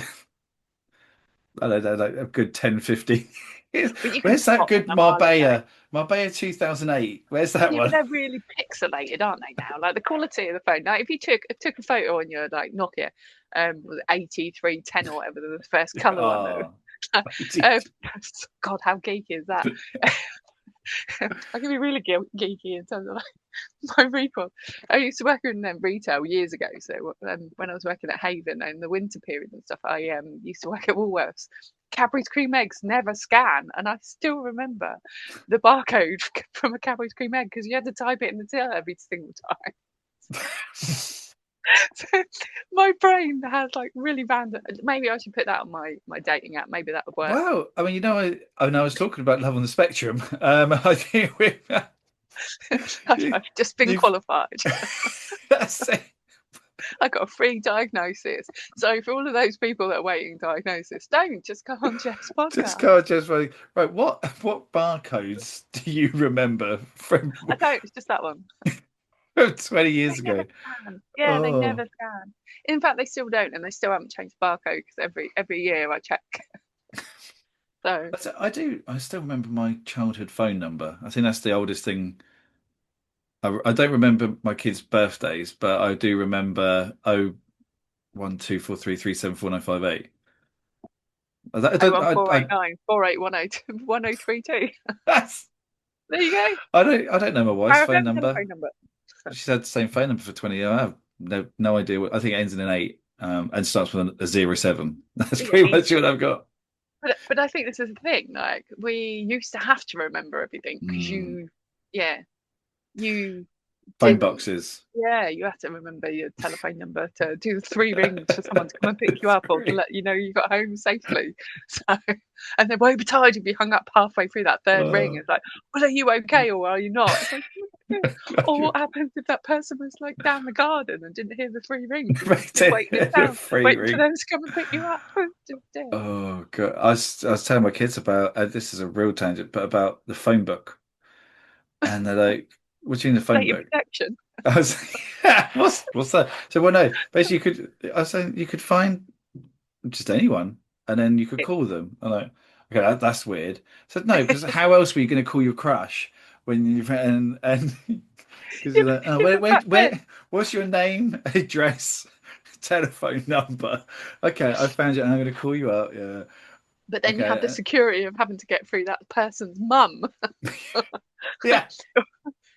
I don't know, like a good 10, 15 years? But you can Where's that spot them good a mile away. Marbella 2008? Where's that Yeah, but one? they're really pixelated, aren't they now? Like the quality of the phone. Like if you took a photo on your like Nokia, was it 8310 or whatever the first colour one though. Oh, um, God, how geeky is that? I can be really geeky in terms of like my report. I used to work in retail years ago. So when I was working at Haven in the winter period and stuff, I used to work at Woolworths. Cadbury's cream eggs never scan, and I still remember the barcode from a Cadbury's cream egg because you had to type it in the till every single time. So my brain has like really random. Maybe I should put that on my dating app. Maybe that would work. Wow. I mean, I was talking about love on the spectrum. I think I've just been you've qualified. that's it. I got a free diagnosis. So for all of those people that are waiting diagnosis, don't just come on Jeff's Just podcast. go just running. Right, what barcodes do you remember from I don't. It's just that one. 20 years They never ago? scan. Yeah, they Oh, never scan. In fact, they still don't, and they still haven't changed the barcode because every year I check. So I do. I still remember my childhood phone number. I think that's the oldest thing. I don't remember my kids' birthdays, but I do remember 0124337495 I oh don't. one four eight I nine 4810 that's. There you go. I don't know my wife's phone Paragraph number. telephone number. She's had the same phone number for 20 years. I have no idea what. I think it ends in an 8, and starts with a 07. That's Yeah, pretty much easy. what I've got. But I think this is the thing. Like we used to have to remember everything because Mm. you Phone didn't. boxes. Yeah, you have to remember your telephone number to do the 3 rings for someone to come and pick you up or to Three. let you know you got home safely. So, and they won't be tired if you hung up halfway through that third ring. Oh. It's like, well, are you okay or are you not? It's like, or what happens if that person was like down the garden and didn't hear the 3 rings and you're still waiting in town, Free waiting for ring. them to come and pick you up? Oh god, I was telling my kids about this is a real tangent, but about the phone book, and they're like, "What do you mean the phone Data book?" protection. I was what's that? So well, no, basically I was saying you could find just anyone, and then you could call them. I'm like, okay, that's weird. I said no, because how else were you going to call your crush when you and because you're like, oh, Even back then. what's your name, address, telephone number? Okay, I found you, and I'm going to call you out. Yeah. But then you have the Okay. security of having to get through that person's mum. Yeah.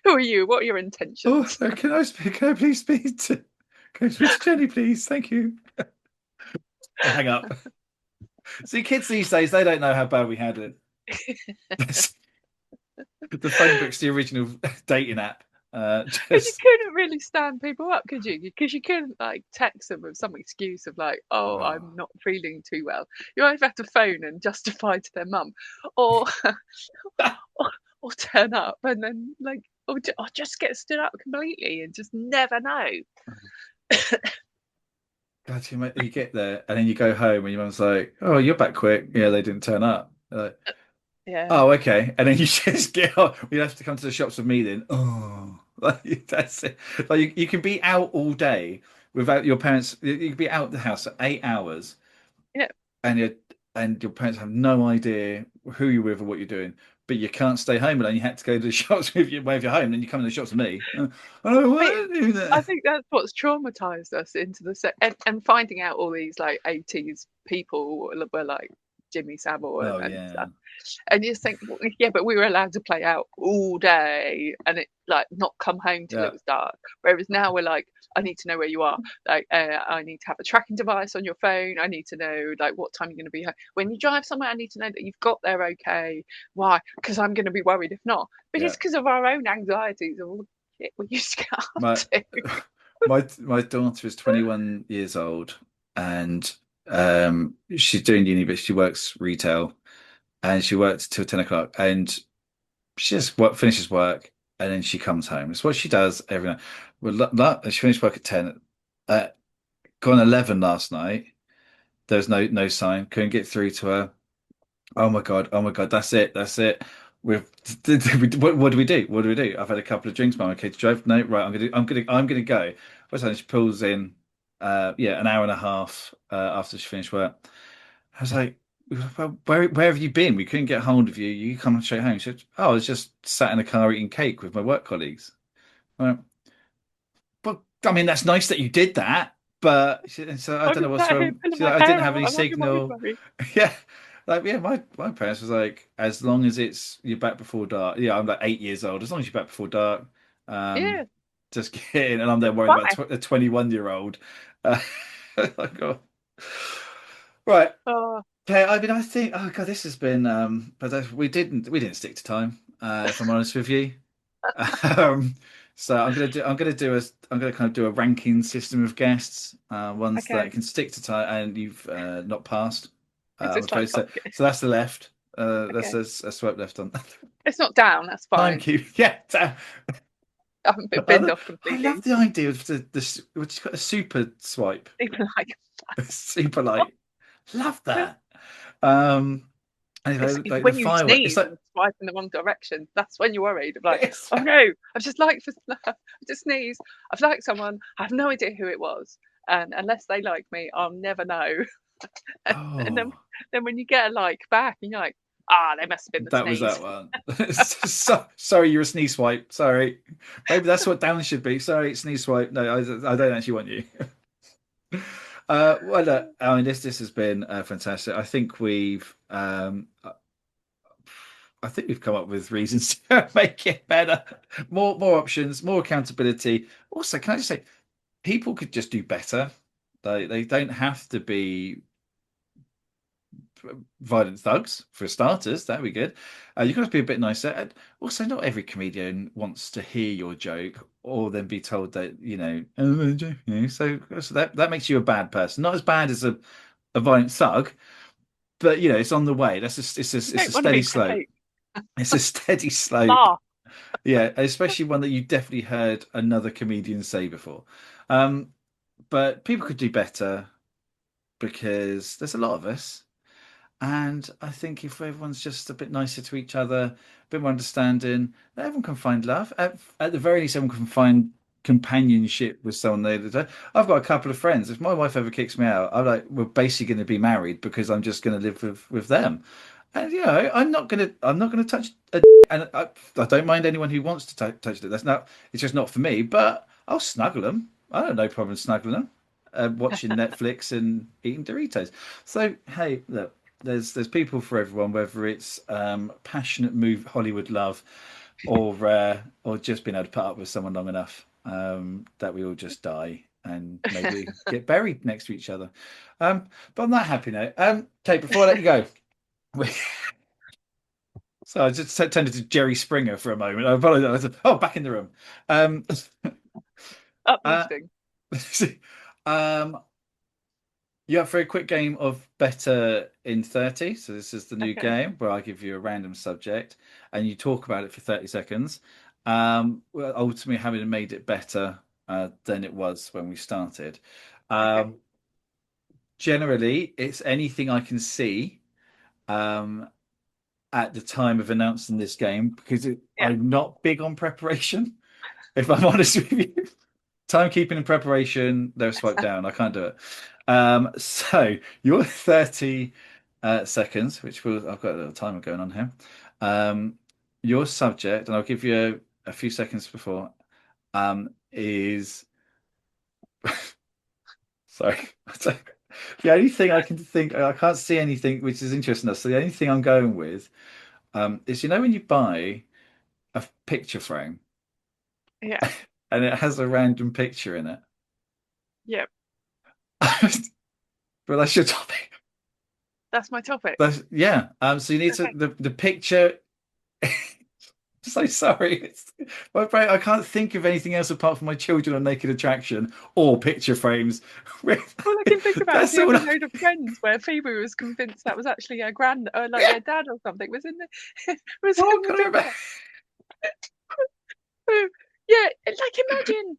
Who are you? What are your Oh, intentions? can I speak? Can I please speak to? Can I speak to Jenny, please? Thank you. I hang up. See, kids these days, they don't know how bad we had it. The phone book's the original dating app. And you Just couldn't really stand people up, could you? Because you couldn't like text them with some excuse of like, "Oh, oh, I'm not feeling too well." You either have to phone and justify to their mum, or or turn up and then like, or just get stood up completely and just never know. God, you get there and then you go home and your mum's like, "Oh, you're back quick." Yeah, they didn't turn up. Like, Yeah, oh, okay. And then you just get off. You have to come to the shops with me then. Oh, like that's it. Like you can be out all day without your parents. You can be out the house for 8 hours, yeah. and your parents have no idea who you're with or what you're doing. But you can't stay home alone. You had to go to the shops with you while you're home. Then you come to the shops with me. Oh, I what? Do I that? think that's what's traumatized us into the and finding out all these like 80s people were like Jimmy Savile Oh and yeah, stuff. And you just think, well, yeah, but we were allowed to play out all day and it like not come home till yeah. it was dark. Whereas now we're like, I need to know where you are. Like, I need to have a tracking device on your phone. I need to know like what time you're going to be home. When you drive somewhere, I need to know that you've got there okay. Why? Because I'm going to be worried if not. But Yeah. it's because of our own anxieties of all the shit we used to get up My to. my daughter is 21 years old, and she's doing uni, but she works retail, and she works till 10 o'clock, and she just finishes work, and then she comes home. It's what she does every night. Well, she finished work at 10. Uh, Gone 11 last night. There's no sign. Couldn't get through to her. Oh my God. Oh my God. That's it. That's it. We've what do we do? What do we do? I've had a couple of drinks, Mum. Okay, to drive. No, right. I'm gonna go. What's that? She pulls in yeah, an hour and a half after she finished work. I was like, "Well, where have you been? We couldn't get hold of you. You come straight home." She said, "Oh, I was just sat in the car eating cake with my work colleagues." I went, "But I mean, that's nice that you did that, but so I I don't know was what's sat here wrong." pulling She's my like, "I didn't hair have any out. I'm on your mummy signal." worry. Yeah, like yeah, my parents was like, as long as you're back before dark. Yeah, I'm like 8 years old. As long as you're back before dark, um, Yeah, just get in. And I'm there worried about fine. a 21-year-old. Uh, like, oh. Right. Oh, Okay. I mean, I think. Oh God, this has been. But we didn't stick to time. If I'm honest with you. Um, so I'm gonna kind of do a ranking system of guests, ones that okay. can stick to time and you've not passed. Is I'm this like afraid so. top gear? So that's the left. That's Okay. a swipe left on It's not down. That's time fine. cube. Yeah, I haven't been I, binned off I love completely. the idea of the what's got a super swipe, Even like super light. Love that. Um, it's like the when you firework. It's sneeze like and swipe in the wrong direction. That's when you're worried. Of like, it's oh no, I've just liked I just sneeze. I've liked someone. I have no idea who it was, and unless they like me, I'll never know. And oh. then when you get a like back, and you're like, ah, they must have been the That was sneeze. that one. Sorry, you're a sneeze swipe. Sorry. Maybe that's what down should be. Sorry, sneeze swipe. No, I don't actually want you. Well, I mean, this has been fantastic. I think we've come up with reasons to make it better. More options, more accountability. Also, can I just say, people could just do better. They don't have to be violent thugs for starters. That'd be good. You've got to be a bit nicer. And also, not every comedian wants to hear your joke or then be told that oh, no, joke, so that makes you a bad person. Not as bad as a violent thug, but it's on the way. You It's a don't want to steady be slope. great. It's a steady slope. Laugh. Yeah, especially one that you definitely heard another comedian say before. Um, but people could do better because there's a lot of us. And I think if everyone's just a bit nicer to each other, a bit more understanding, everyone can find love. At the very least, everyone can find companionship with someone I've got a couple of friends. If my wife ever kicks me out, I'm like, we're basically going to be married because I'm just going to live with them. And I'm not gonna touch and I don't mind anyone who wants to touch it. It's just not for me. But I'll snuggle them. I don't have no problem snuggling them, watching Netflix and eating Doritos. So hey, look, there's people for everyone, whether it's passionate move Hollywood love, or just being able to put up with someone long enough that we all just die and maybe get buried next to each other. But on that happy note, Kate, before I let you go, we So I just turned into Jerry Springer for a moment. I apologize. Oh, back in the room. Um, uh, Uplifting. um, you up for a quick game of Better in 30? So this is the new Okay. game where I give you a random subject and you talk about it for 30 seconds. Well, ultimately having made it better than it was when we started. Okay. Um, generally, it's anything I can see um, at the time of announcing this game because Yeah. I'm not big on preparation, if I'm honest with you. Timekeeping and preparation, they're swiped down. I can't do it. So your 30 seconds, which will I've got a little timer going on here. Your subject, and I'll give you a few seconds before, is sorry. The only thing I can think, I can't see anything which is interesting enough. So the only thing I'm going with is when you buy a picture frame Yeah. and it has a random picture in it. Yeah. But that's your topic. That's my topic. Yeah. So you need to Okay. the picture. So sorry. My brain, I can't think of anything else apart from my children on Naked Attraction or picture frames. All I can think about is That's the all. episode of Friends where Phoebe was convinced that was actually her grand, or like their dad or something, was in the was in What the can I remember? picture. Oh, yeah, like imagine,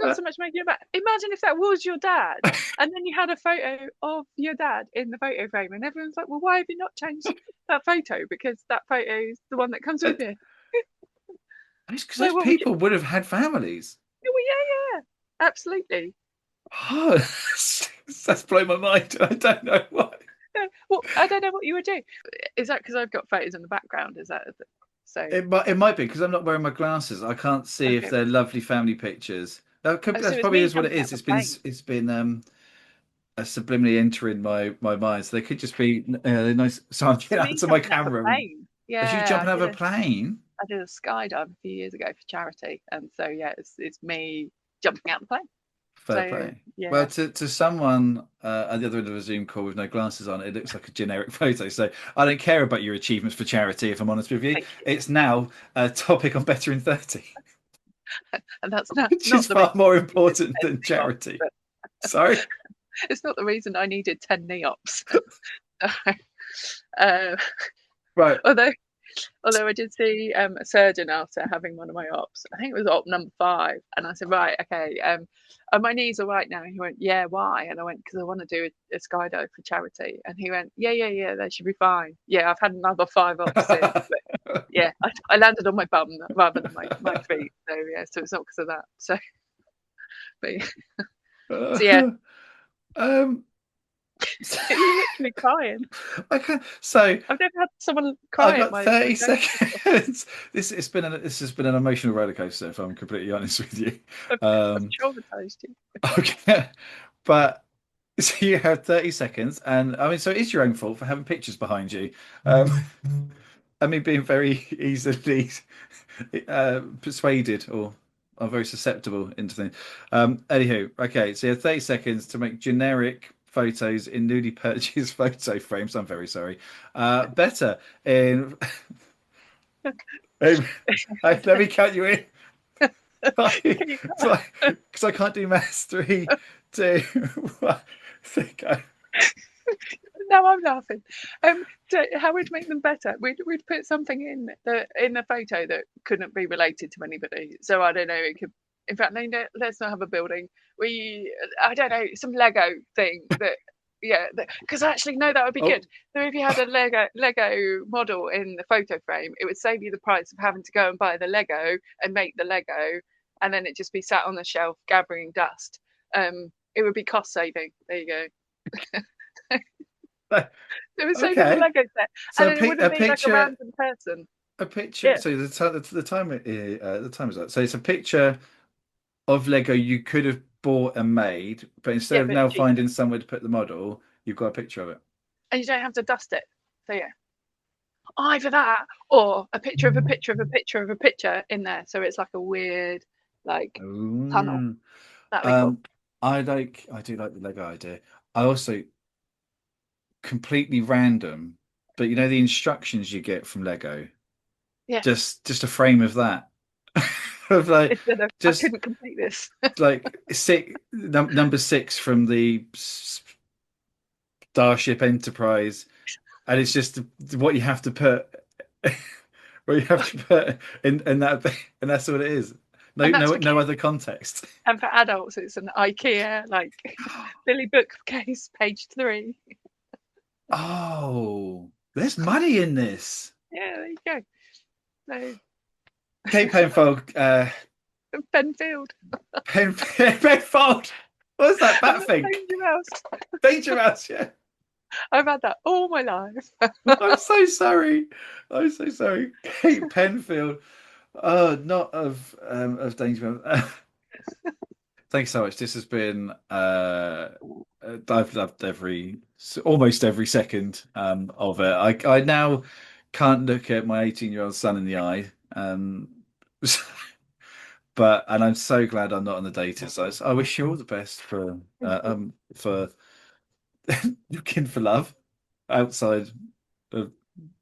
not so much making it back. Imagine if that was your dad, and then you had a photo of your dad in the photo frame, and everyone's like, "Well, why have you not changed that photo? Because that photo is the one that comes with it." It's because So those what would you? people would have had families. Oh, well, yeah, yeah, absolutely. Oh, that's blown my mind. I don't know why. Well, I don't know what you would do. Is that because I've got photos in the background? Is that so? It might be because I'm not wearing my glasses. I can't see if Okay. they're lovely family pictures. Oh, so That's it's probably me is what it jumping out is. the It's plane. been subliminally entering my mind. So they could just be nice. So I'm It's getting out me to my jumping out the camera. plane. As you Yeah, jumping over a plane? I did a skydive a few years ago for charity, and so yeah, it's me jumping out the plane. Fair So play. Well, yeah, to someone at the other end of a Zoom call with no glasses on, it looks like a generic photo. So I don't care about your achievements for charity, if I'm honest with you. thank you. It's now a topic on Better in 30, And that's not which is not the far reason more I needed important 10 than NEOPs, charity. but Sorry. it's not the reason I needed 10 NEOPs. uh, Right. although Although I did see a surgeon after having one of my ops. I think it was op number 5, and I said, right, okay, are my knees all right now? And he went, yeah, why? And I went, because I want to do a skydive for charity. And he went, yeah, yeah, yeah, they should be fine. Yeah, I've had another 5 ops since, but yeah, I landed on my bum rather than my feet. So yeah, so it's not because of that. So, but yeah. So yeah, um, you're literally crying. I can So I've never had someone I've cry at got my 30 joke seconds. This has been an emotional roller coaster, if I'm completely honest with you. before. I've Um, traumatized you. okay, but so you have 30 seconds, and I mean, so it's your own fault for having pictures behind you. Um, I mean, being very easily persuaded or are very susceptible into things. Anywho, okay, so you have 30 seconds to make generic photos in newly purchased photo frames. I'm very sorry. Better in. Hey, let me count you in. Five, Can you because I can't do maths. 3, 2, 1. Go. Now I'm laughing. So how we'd make them better? We'd put something in the photo that couldn't be related to anybody. So I don't know. It could. In fact, no, no, let's not have a building. I don't know, some Lego thing that. Yeah, because actually, no, that would be Oh, good. So if you had a Lego model in the photo frame, it would save you the price of having to go and buy the Lego and make the Lego, and then it just be sat on the shelf gathering dust. It would be cost saving. There you go. It would save you the okay. Lego set, So and then it a wouldn't need like a picture, random person. a picture. Yeah, So the time is up. So it's a picture of Lego you could have bought and made, but instead yeah, of but now cheaper, finding somewhere to put the model, you've got a picture of it. and you don't have to dust it. So yeah, either that or a picture of a picture of a picture of a picture in there, so it's like a weird like tunnel. Ooh. That'd be cool. Um, I do like the Lego idea. I also completely random. but you know the instructions you get from Lego. Yeah. Just a frame of that. Of like, Instead of, just I couldn't complete this. like number 6 from the Starship Enterprise, and it's just what you have to put. What you have to put in that, and that's what it is. No other context. And for adults, it's an IKEA like Billy bookcase, page 3. Oh, there's money in this. Yeah, there you go. So Kate Penfold, Penfield. Penfold. What's that bat thing? Danger Mouse. Danger Mouse, yeah. I've had that all my life. I'm so sorry. I'm so sorry. Kate Penfield. Oh, not of Danger Mouse. Thanks so much. This has been I've loved almost every second of it. I now can't look at my 18-year-old son in the eye. But I'm so glad I'm not on the data. So I wish you all the best for looking for love outside of,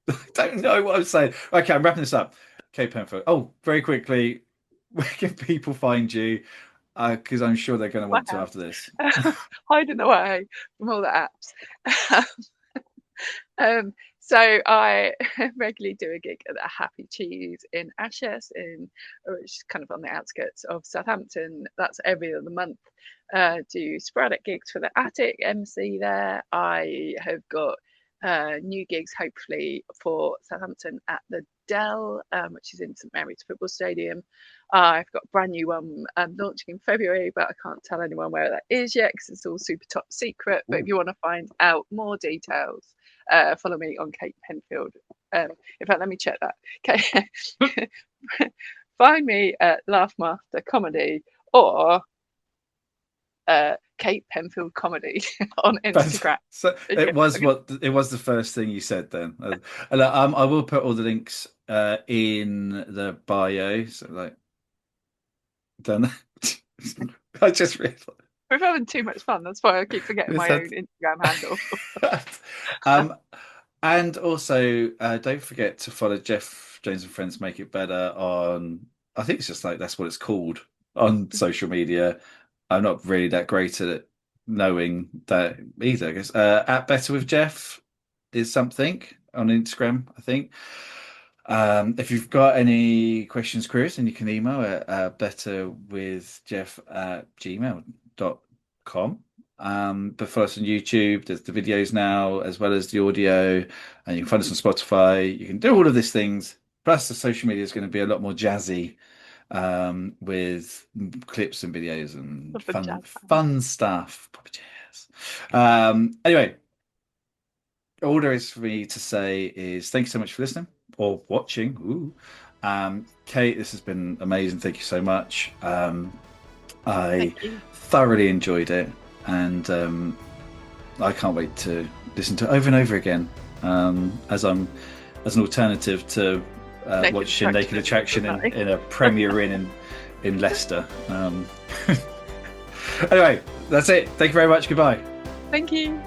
I don't know what I'm saying. Okay, I'm wrapping this up. Kate Penfield. Oh, very quickly, where can people find you? Because I'm sure they're going to want to after this. Hiding away from all the apps. So I regularly do a gig at the Happy Cheese in Ashes, which is kind of on the outskirts of Southampton. That's every other month. Do sporadic gigs for the Attic, MC there. I have got new gigs, hopefully, for Southampton at the Dell, which is in St Mary's Football Stadium. I've got a brand new one launching in February, but I can't tell anyone where that is yet because it's all super top secret. But if you want to find out more details, follow me on Kate Penfield. In fact, let me check that. Okay. Find me at Laughmaster Comedy or Kate Penfield Comedy on Instagram. So it was the first thing you said then. I will put all the links in the bio. So like, done. I just realized. We're having too much fun. That's why I keep forgetting my own Instagram handle. And also, don't forget to follow Jeff Jones and Friends Make It Better on. I think it's just like that's what it's called on social media. I'm not really that great at it, knowing that either. I guess at Better with Jeff is something on Instagram, I think. If you've got any questions, queries, then you can email at betterwithjeff@gmail.com. But follow us on YouTube. There's the videos now as well as the audio, and you can find us on Spotify. You can do all of these things. Plus, the social media is going to be a lot more jazzy with clips and videos and fun stuff. Proper jazz. Anyway, all there is for me to say is thank you so much for listening or watching. Ooh. Kate, this has been amazing. Thank you so much. I thoroughly enjoyed it, and I can't wait to listen to it over and over again as an alternative to watching Naked Attraction in a premiere in Leicester. Anyway, that's it. Thank you very much. Goodbye. Thank you.